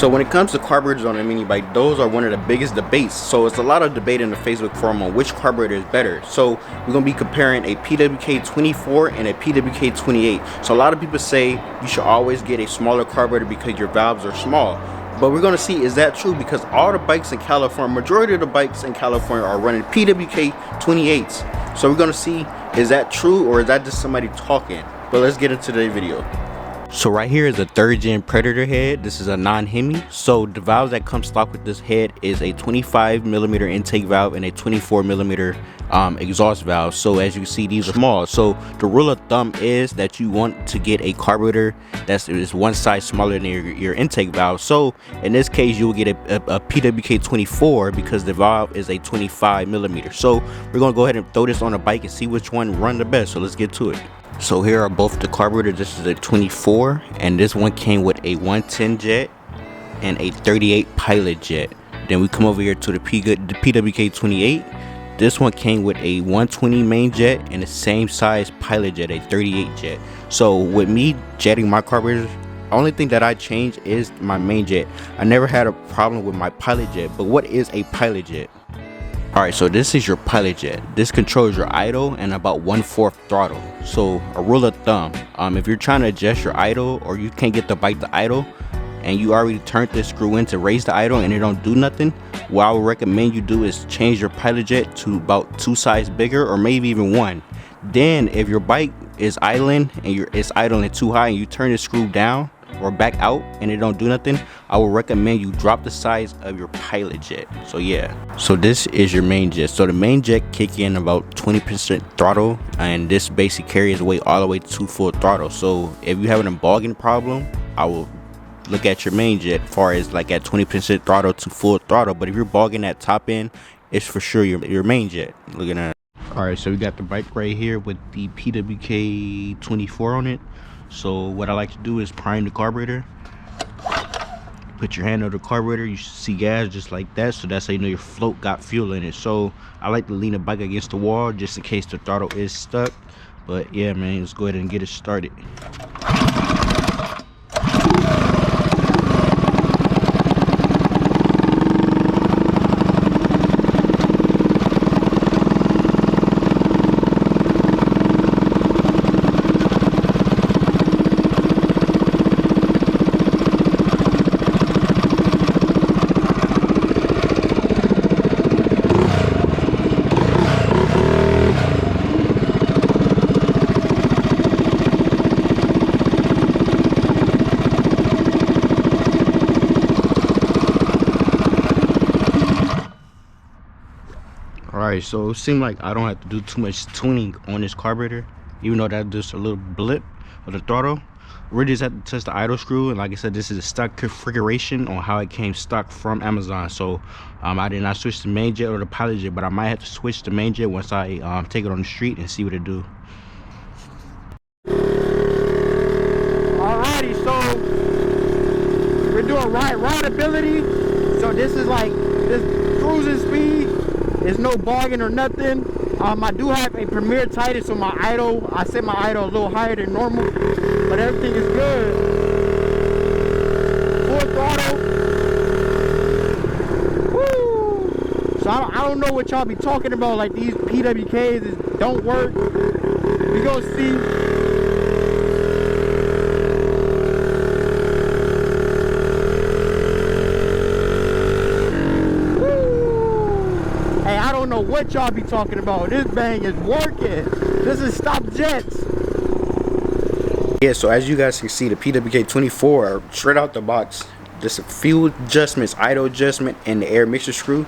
So when it comes to carburetors on a mini bike, those are one of the biggest debates. So it's a lot of debate in the Facebook forum on which carburetor is better. So we're going to be comparing a PWK 24 and a PWK 28. So a lot of people say you should always get a smaller carburetor because your valves are small. But we're going to see, is that true? Because all the bikes in California, majority of the bikes in California are running PWK 28s. So we're going to see, is that true or is that just somebody talking? But let's get into the video. So right here is a 3rd gen Predator head. This is a non-Hemi. So the valves that come stock with this head is a 25mm intake valve and a 24mm exhaust valve. So as you can see, these are small. So the rule of thumb is that you want to get a carburetor that is one size smaller than your intake valve. So in this case, you will get a PWK 24 because the valve is a 25mm. So we're gonna go ahead and throw this on a bike and see which one run the best. So let's get to it. So here are both the carburetors. This is a 24 and this one came with a 110 jet and a 38 pilot jet. Then we come over here to the PWK 28. This one came with a 120 main jet and the same size pilot jet, a 38 jet. So with me jetting my carburetors, the only thing that I changed is my main jet. I never had a problem with my pilot jet. But what is a pilot jet? Alright, so this is your pilot jet. This controls your idle and about 1/4 throttle. So a rule of thumb, if you're trying to adjust your idle or you can't get the bike to idle and you already turned this screw in to raise the idle and it don't do nothing, what I would recommend you do is change your pilot jet to about 2 sizes bigger or maybe even 1. Then if your bike is idling and it's idling too high and you turn the screw down or back out and it don't do nothing, I would recommend you drop the size of your pilot jet. So yeah, so this is your main jet. So the main jet kick in about 20% throttle and this basically carries weight all the way to full throttle. So if you're having a bogging problem, I will look at your main jet far as like at 20% throttle to full throttle. But if you're bogging at top end, it's for sure your main jet. Looking at it. All right, so we got the bike right here with the PWK 24 on it. So what I like to do is prime the carburetor. Put your hand on the carburetor, you see gas just like that, so that's how you know your float got fuel in it. So I like to lean the bike against the wall just in case the throttle is stuck. But yeah, man, let's go ahead and get it started. Alright, so it seems like I don't have to do too much tuning on this carburetor, even though that's just a little blip of the throttle. We just have to test the idle screw, and like I said, this is a stock configuration on how it came stock from Amazon. So I did not switch the main jet or the pilot jet, but I might have to switch the main jet once I take it on the street and see what it do. Alrighty, so we're doing rideability. So this is like this cruising speed. There's no bogging or nothing. I do have a Premier Titan, so my idle, I set my idle a little higher than normal, but everything is good. Full throttle. Woo! So I don't know what y'all be talking about, like these PWKs don't work. We gonna see. I don't know what y'all be talking about. This bang is working. This is stop jets. Yeah, so as you guys can see, the PWK 24 straight out the box, just a few adjustments, idle adjustment and the air mixture screw.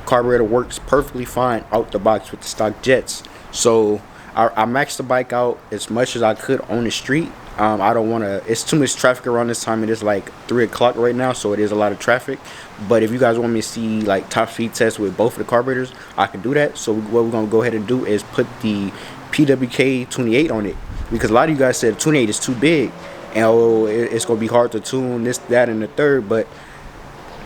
Carburetor works perfectly fine out the box with the stock jets. So I maxed the bike out as much as I could on the street. I don't want to, it's too much traffic around this time. It is like 3 o'clock right now, so it is a lot of traffic. But if you guys want me to see like top speed tests with both of the carburetors, I can do that. So what we're going to go ahead and do is put the PWK 28 on it, because a lot of you guys said 28 is too big and it's going to be hard to tune this, that, and the third. But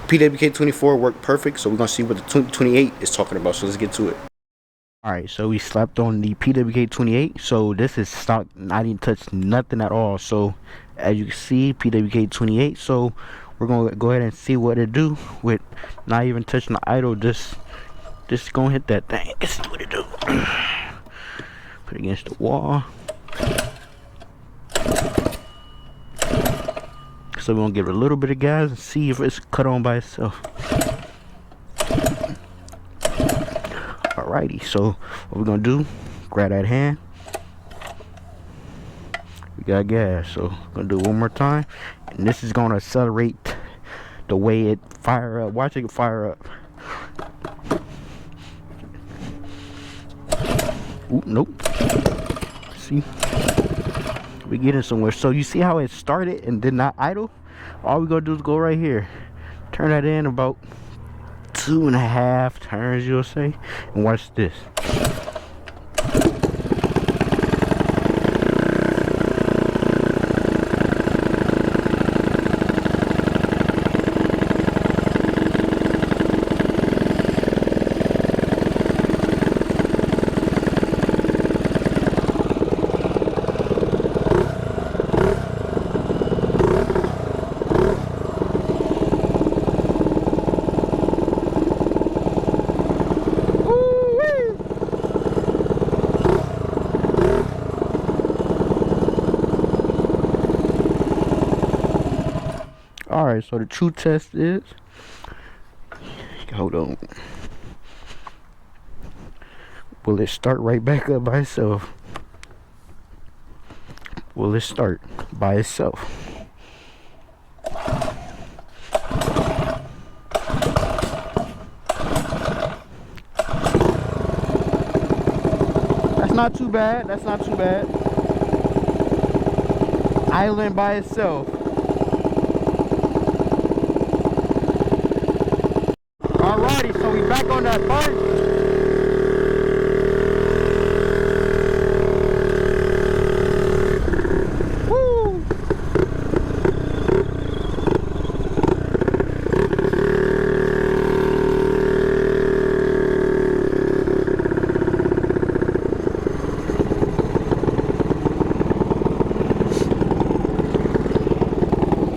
PWK 24 worked perfect, so we're going to see what the 28 is talking about. So let's get to it. Alright, so we slapped on the PWK 28. So this is stock. I didn't touch nothing at all. So as you can see, PWK 28. So we're gonna go ahead and see what it do with not even touching the idle. Just gonna hit that thing. Let's see what it do. Put it against the wall. So we're gonna give it a little bit of gas and see if it's cut on by itself. Alrighty, so what we're gonna do, grab that hand. We got gas, so we're gonna do it one more time. And this is gonna accelerate the way it fire up. Watch it fire up. Ooh, nope. See? We getting somewhere. So you see how it started and did not idle? All we gonna do is go right here. Turn that in about 2.5 turns, you'll say. And watch this. Alright, so the true test is, hold on, will it start right back up by itself? Will it start by itself? That's not too bad, that's not too bad. Idling by itself. Alrighty, so we back on that part. Woo!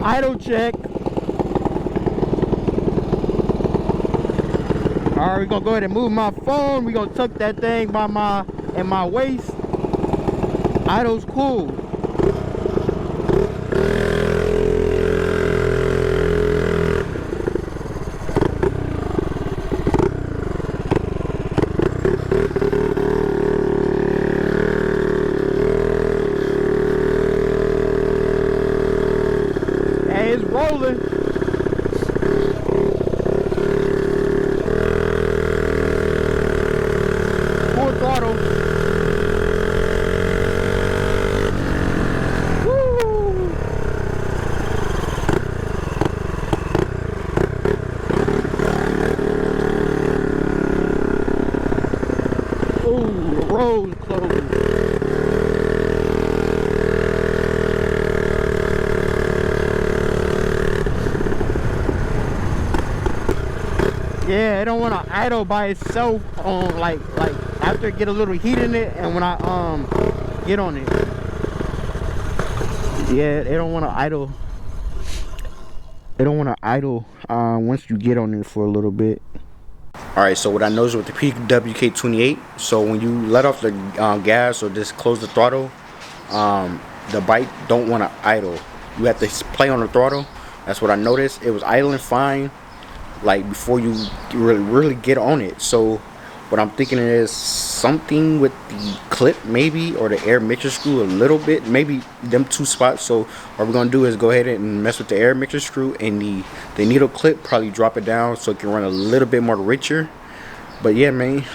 Idle check. Alright, we're gonna go ahead and move my phone. We're gonna tuck that thing by my waist. Idle's cool. Hey, it's rolling. Throttle. Woo! Ooh, the road's closed. Yeah, it don't want to idle by itself on like after it get a little heat in it, and when I get on it, yeah, they don't want to idle. They don't want to idle once you get on it for a little bit. Alright, so what I noticed with the PWK28, so when you let off the gas or just close the throttle, the bike don't want to idle. You have to play on the throttle. That's what I noticed. It was idling fine, like before you really get on it. So what I'm thinking is something with the clip maybe, or the air mixer screw a little bit, maybe them two spots. So what we're gonna do is go ahead and mess with the air mixer screw and the needle clip, probably drop it down so it can run a little bit more richer. But yeah, man,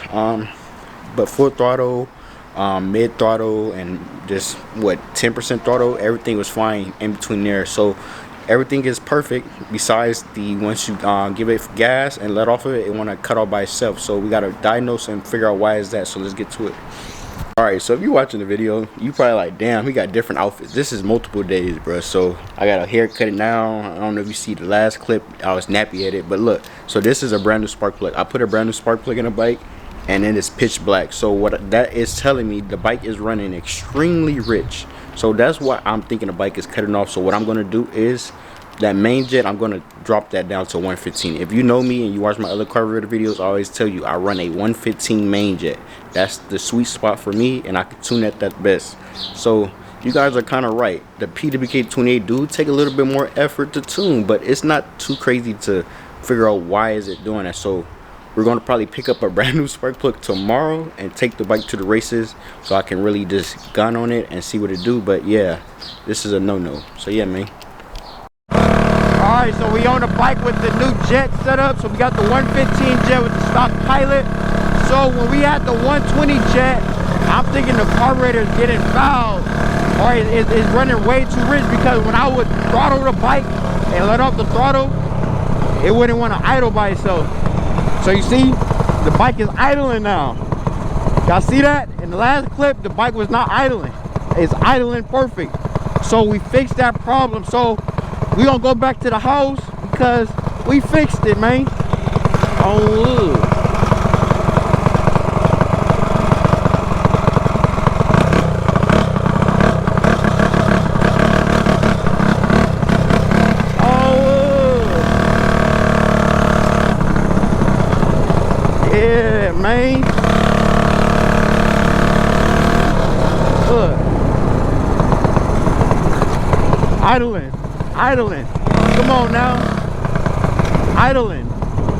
but full throttle, mid throttle, and just what 10% throttle, everything was fine in between there. So everything is perfect besides the once you give it gas and let off of it, it want to cut off by itself. So we got to diagnose and figure out why is that. So let's get to it. Alright, so if you're watching the video, you probably like, damn, he got different outfits. This is multiple days, bro. So I got a haircut now. I don't know if you see the last clip, I was nappy at it, but look, so this is a brand new spark plug. I put a brand new spark plug in the bike, and then it's pitch black. So what that is telling me, the bike is running extremely rich. So that's why I'm thinking the bike is cutting off. So what I'm gonna do is that main jet, I'm gonna drop that down to 115. If you know me and you watch my other carburetor videos, I always tell you I run a 115 main jet. That's the sweet spot for me, and I can tune at that best. So you guys are kind of right. The PWK 28 do take a little bit more effort to tune, but it's not too crazy to figure out why is it doing that. So we're going to probably pick up a brand new spark plug tomorrow and take the bike to the races so I can really just gun on it and see what it do. But yeah, this is a no-no. So yeah, man. Alright, so we on the bike with the new jet setup. So we got the 115 jet with the stock pilot. So when we had the 120 jet, I'm thinking the carburetor is getting fouled, or it's running way too rich, because when I would throttle the bike and let off the throttle, it wouldn't want to idle by itself. So you see, the bike is idling now. Y'all see that? In the last clip, the bike was not idling. It's idling perfect. So we fixed that problem. So we gonna go back to the house because we fixed it, man. Oh, yeah, man. Look. Idling. Come on now. Idling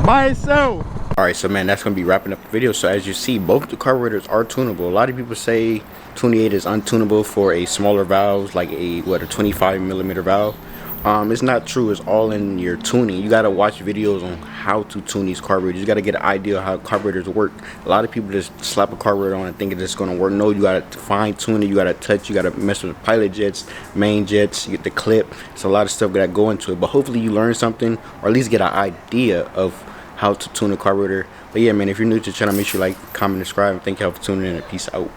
by itself. Alright, so man, that's going to be wrapping up the video. So as you see, both the carburetors are tunable. A lot of people say 28 is untunable for a smaller valve, like a 25mm valve. It's not true. It's all in your tuning. You got to watch videos on how to tune these carburetors. You got to get an idea of how carburetors work. A lot of people just slap a carburetor on and think it's just going to work. No, you got to fine tune it. You got to touch. You got to mess with the pilot jets, main jets. You get the clip. It's a lot of stuff that go into it. But hopefully you learn something, or at least get an idea of how to tune a carburetor. But yeah, man, if you're new to the channel, make sure you like, comment, subscribe, and thank y'all for tuning in. Peace out.